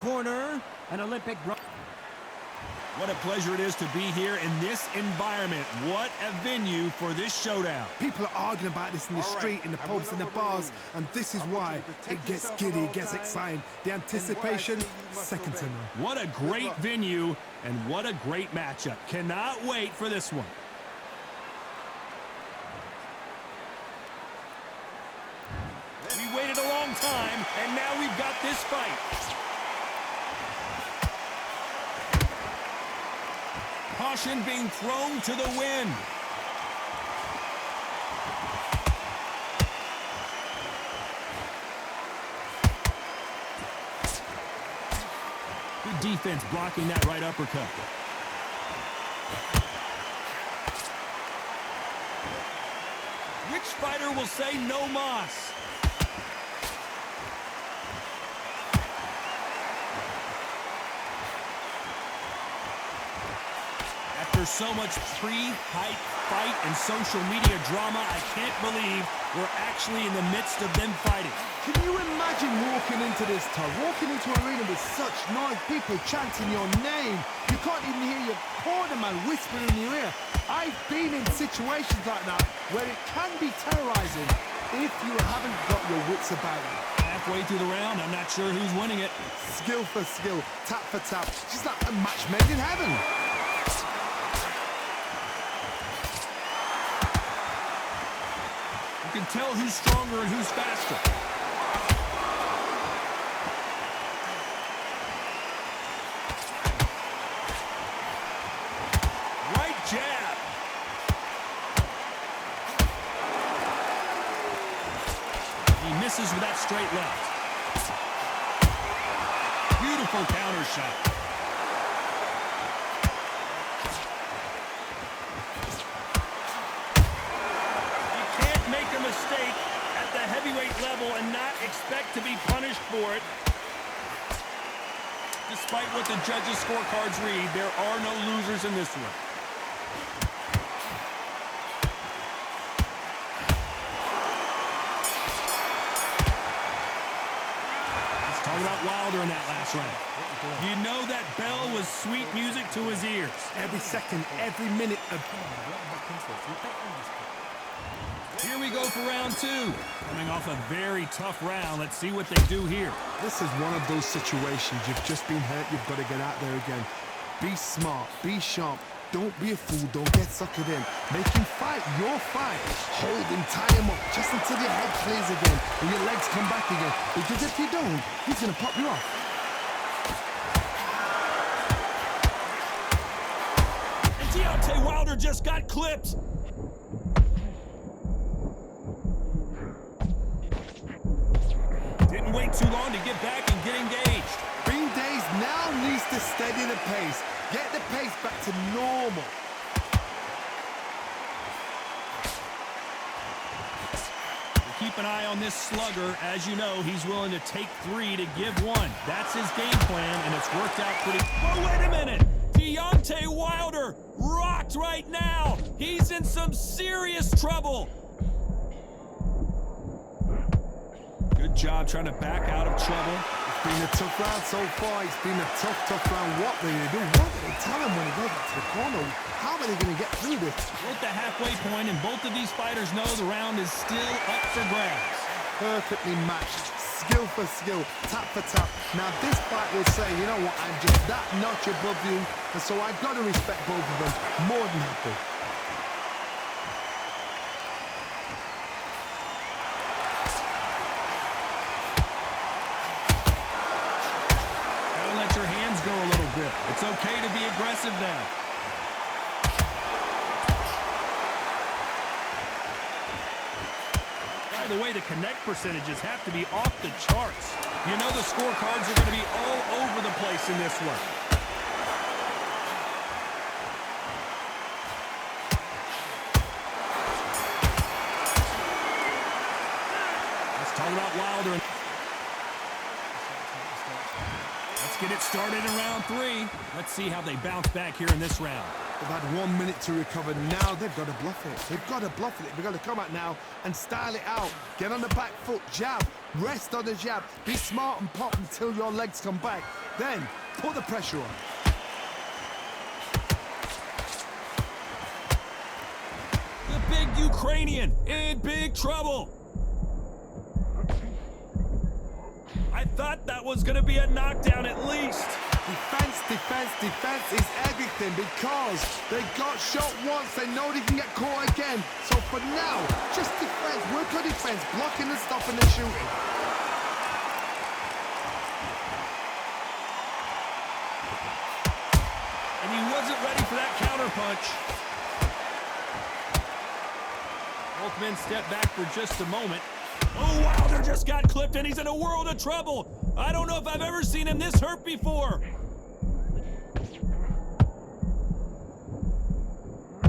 Corner, an Olympic run. What a pleasure it is to be here in this environment. What a venue for this showdown. People are arguing about this in the street, in the pubs, in the bars, and this is why it gets giddy, it gets exciting. The anticipation, second to none. What a great venue, and what a great matchup. Cannot wait for this one. We waited a long time, and now we've got this fight. Caution being thrown to the wind. Good defense blocking that right uppercut. Which fighter will say no mas? After so much pre-hype fight and social media drama, I can't believe we're actually in the midst of them fighting. Can you imagine walking into this tub, walking into an arena with such noise, people chanting your name? You can't even hear your cornerman whispering in your ear. I've been in situations like that where it can be terrorizing if you haven't got your wits about you. Halfway through the round, I'm not sure who's winning it. Skill for skill, tap for tap, just like a match made in heaven. You can tell who's stronger and who's faster. Right jab. He misses with that straight left. Beautiful counter shot. Mistake at the heavyweight level and not expect to be punished for it. Despite what the judges' scorecards read, there are no losers in this one. Let's talk about Wilder in that last round. You know that bell was sweet music to his ears. Every second, every minute of... Here we go for round two. Coming off a very tough round. Let's see what they do here. This is one of those situations. You've just been hurt. You've got to get out there again. Be smart. Be sharp. Don't be a fool. Don't get suckered in. Make him fight your fight. Hold him, tie him up, just until your head clears again and your legs come back again. Because if you don't, he's going to pop you off. And Deontay Wilder just got clipped. Didn't wait too long to get back and get engaged. Green Days now needs to steady the pace. Get the pace back to normal. We'll keep an eye on this slugger. As you know, he's willing to take three to give one. That's his game plan, and it's worked out pretty... Oh, wait a minute! Deontay Wilder rocked right now. He's in some serious trouble. Good job trying to back out of trouble. It's been a tough round so far. It's been a tough round. What are they going to do? What do they tell him when he goes back to the corner? How are they going to get through this? We're at the halfway point, and both of these fighters know the round is still up for grabs. Perfectly matched. Skill for skill. Tap for tap. Now this fight will say, you know what, I'm just that notch above you, and so I've got to respect both of them. More than happy. Go a little bit. It's okay to be aggressive now. By the way, the connect percentages have to be off the charts. You know the scorecards are going to be all over the place in this one. Let's talk about Wilder. Let's get it started in round 3. Let's see how they bounce back here in this round. They've had 1 minute to recover. Now they've got to bluff it. They've got to bluff it. They've got to come out now and style it out. Get on the back foot, jab, rest on the jab. Be smart and pop until your legs come back. Then put the pressure on. The big Ukrainian in big trouble. I thought that was going to be a knockdown at least. Defense, defense, defense is everything because they got shot once. They know they can get caught again. So for now, just defense. Work on defense, blocking and stopping and shooting. And he wasn't ready for that counter punch. Both men step back for just a moment. Oh, Wilder just got clipped, and he's in a world of trouble. I don't know if I've ever seen him this hurt before.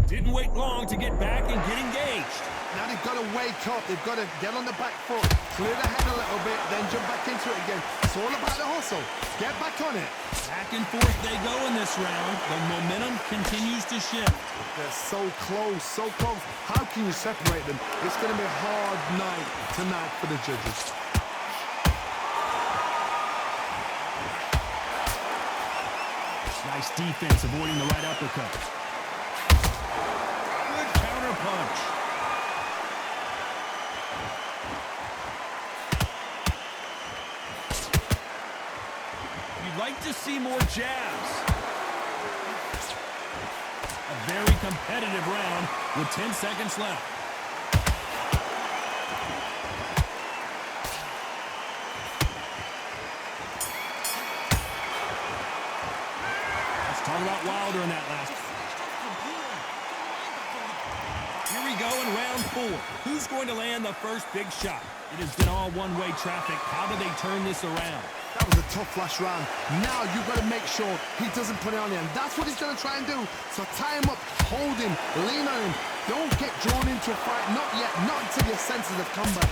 Didn't wait long to get back and get engaged. Now they've got to wake up. They've got to get on the back foot, clear the head a little bit, then jump back into it again. It's all about the hustle. Get back on it. Back and forth they go in this round. The momentum continues to shift. They're so close, so close. How can you separate them? It's going to be a hard night tonight for the judges. Nice defense, avoiding the right uppercut. Good counter punch. You'd like to see more jabs. A very competitive round with 10 seconds left. Let's talk about Wilder in that last. Here we go in round 4. Who's going to land the first big shot? It has been all one-way traffic. How do they turn this around? That was a tough last round. Now you've got to make sure he doesn't put it on you. And that's what he's going to try and do. So tie him up, hold him, lean on him. Don't get drawn into a fight. Not yet. Not until your senses have come back.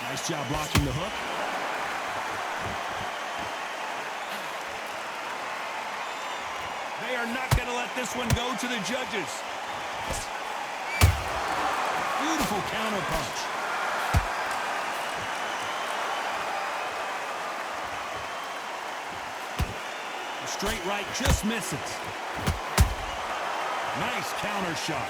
Nice job blocking the hook. They are not going to let this one go to the judges. Beautiful counter punch. The straight right just misses. Nice counter shot.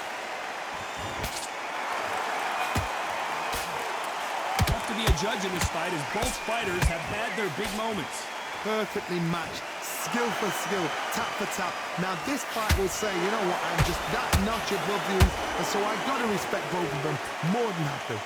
Tough to be a judge in this fight as both fighters have had their big moments. Perfectly matched. Skill for skill, tap for tap. Now this fight will say, you know what, I'm just that notch above you, and so I've got to respect both of them more than happy.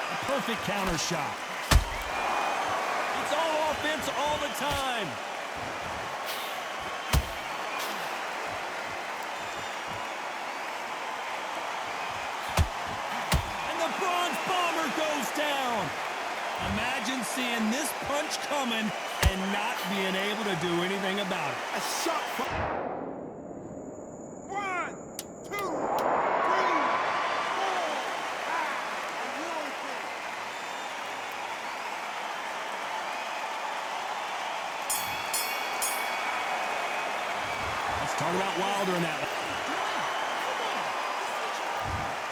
A perfect counter shot. It's all offense all the time. Down. Imagine seeing this punch coming and not being able to do anything about it. A shot for... 1, 2, 3, 4, 5. Let's talk about Wilder in that.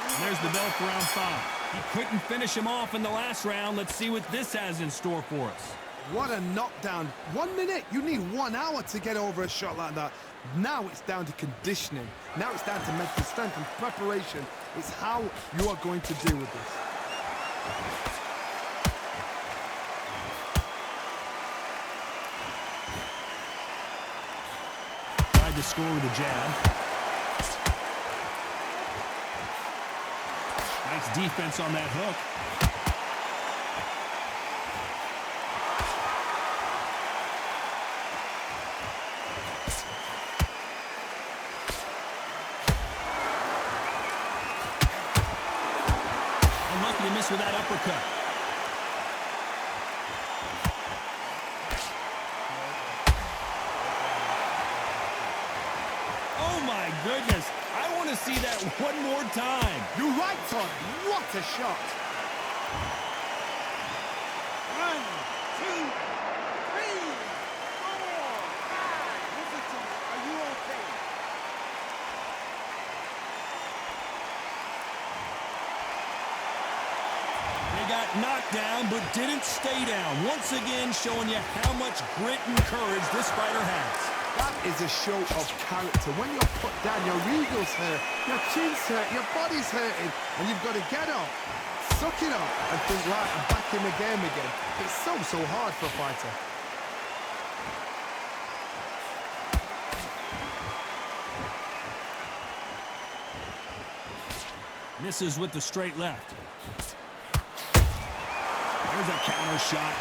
And there's the bell for round 5. He couldn't finish him off in the last round. Let's see what this has in store for us. What a knockdown. 1 minute. You need 1 hour to get over a shot like that. Now it's down to conditioning. Now it's down to mental strength and preparation. It's how you are going to deal with this. Tried to score with a jab. Nice defense on that hook. miss with that uppercut. Oh my goodness. I want to see that one more time. You're right, Todd. What a shot. 1, 2, 3, 4, 5. Listen to me. Are you okay? They got knocked down but didn't stay down. Once again showing you how much grit and courage this fighter has. That is a show of character. When you're put down, your ego's hurt, your chin's hurt, your body's hurting, and you've got to get up, suck it up, and think, right, I'm back in the game again. It's so hard for a fighter. Misses with the straight left. There's a counter shot.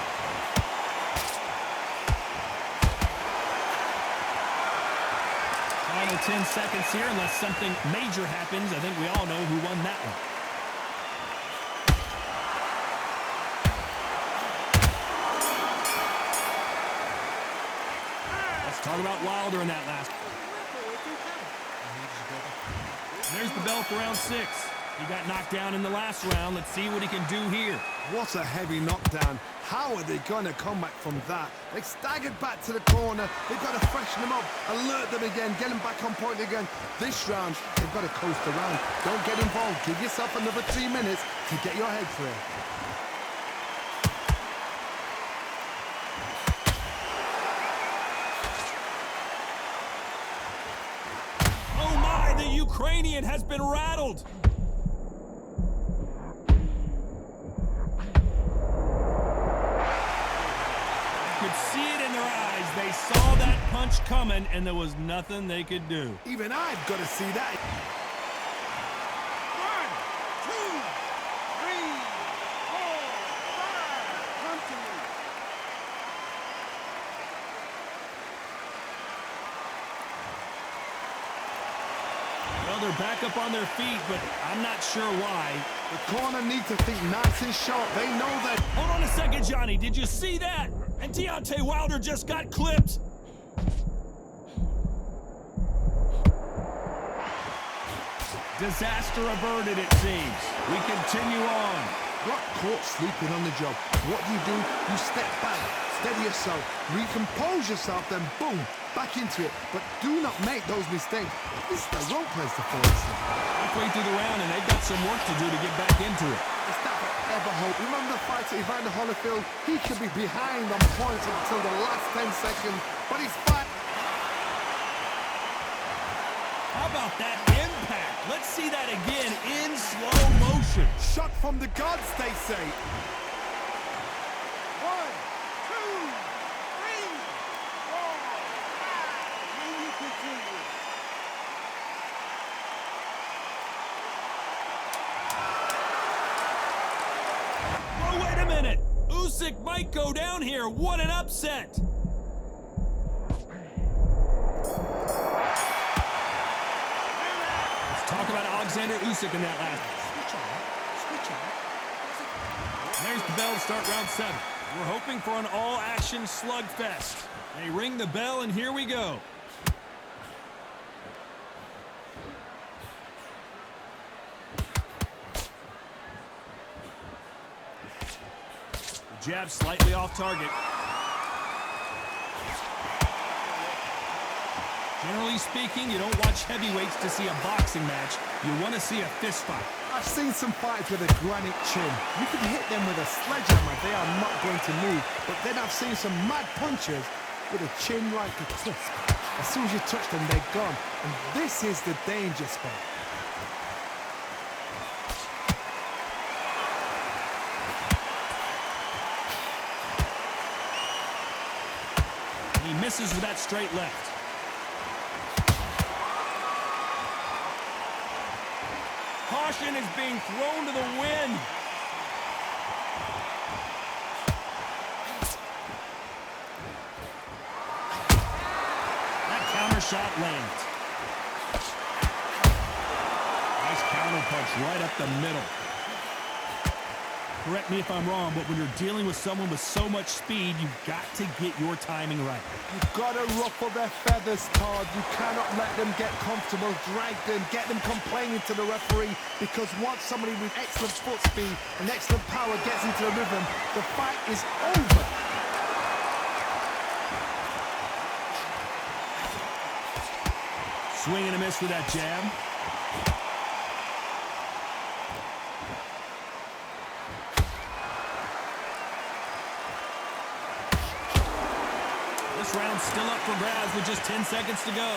Final 10 seconds here, unless something major happens. I think we all know who won that one. Let's talk about Wilder in that last. There's the bell for round 6. He got knocked down in the last round. Let's see what he can do here. What a heavy knockdown. How are they going to come back from that? They staggered back to the corner. They've got to freshen them up, alert them again, get them back on point again. This round, they've got to coast around. Don't get involved. Give yourself another 3 minutes to get your head clear. Oh my, the Ukrainian has been rattled. Could see it in their eyes. They saw that punch coming, and there was nothing they could do. Even I've got to see that. 1, 2, 3, 4, 5. Come to me. Well, they're back up on their feet, but I'm not sure why. The corner need to think nice and sharp. They know that. Hold on a second, Johnny. Did you see that? And Deontay Wilder just got clipped. Disaster averted, it seems. We continue on. Got caught sleeping on the job. What do? You step back, steady yourself, recompose yourself, then boom, back into it. But do not make those mistakes. This is the wrong place to fall asleep. Halfway through the round, and they've got some work to do to get back into it. It's that ever hope. Remember the fight at Evander Holyfield? He could be behind on points until the last 10 seconds, but he's fight. How about that impact? Let's see that again in slow motion. Shot from the gods, they say. 1, 2, 3, 4, 5. Then you continue. Oh, wait a minute. Usyk might go down here. What an upset. Talk about Alexander Usyk in that last. Switch out. There's the bell to start round 7. We're hoping for an all-action slugfest. They ring the bell, and here we go. The jab slightly off target. Generally speaking, you don't watch heavyweights to see a boxing match. You want to see a fist fight. I've seen some fights with a granite chin. You can hit them with a sledgehammer, they are not going to move. But then I've seen some mad punchers with a chin like a crisp. As soon as you touch them, they're gone. And this is the danger spot. He misses with that straight left. Caution is being thrown to the wind. That counter shot lands. Nice counter punch right up the middle. correct me if I'm wrong, but when you're dealing with someone with so much speed, you've got to get your timing right. You've got to ruffle their feathers, Todd. You cannot let them get comfortable, drag them, get them complaining to the referee, because once somebody with excellent foot speed and excellent power gets into the rhythm, the fight is over. Swing and a miss with that jab. This round's still up for grabs with just 10 seconds to go.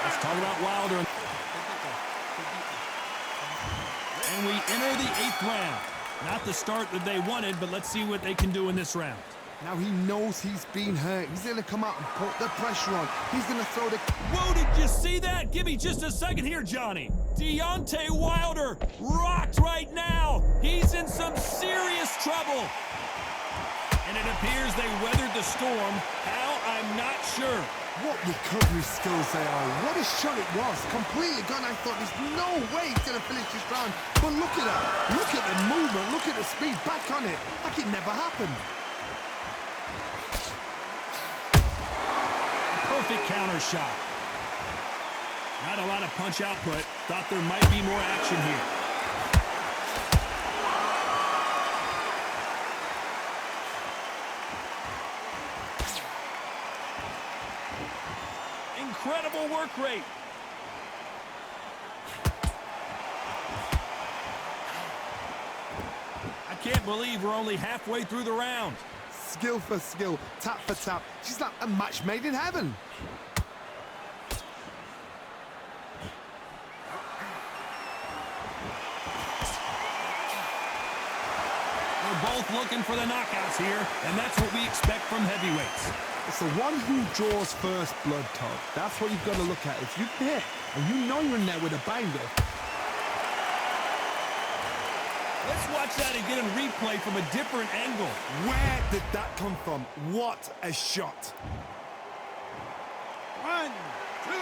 Let's talk about Wilder. And we enter the 8th round. Not the start that they wanted, but let's see what they can do in this round. Now he knows he's been hurt. He's going to come out and put the pressure on. He's going to throw the... Whoa, did you see that? Give me just a second here, Johnny. Deontay Wilder rocked right now. He's in some serious trouble. And it appears they weathered the storm. How? I'm not sure. What recovery skills they are. What a shot it was. Completely gone. I thought there's no way he's going to finish this round. But look at that. Look at the movement. Look at the speed. Back on it. Like it never happened. Perfect counter shot. Not a lot of punch output. Thought there might be more action here. Incredible work rate. I can't believe we're only halfway through the round. Skill for skill, tap for tap. She's like a match made in heaven. We're both looking for the knockouts here, and that's what we expect from heavyweights. It's the one who draws first blood, Todd. That's what you've got to look at. If you hit and you know you're in there with a banger. Let's watch that again and replay from a different angle. Where did that come from? What a shot. 1, 2,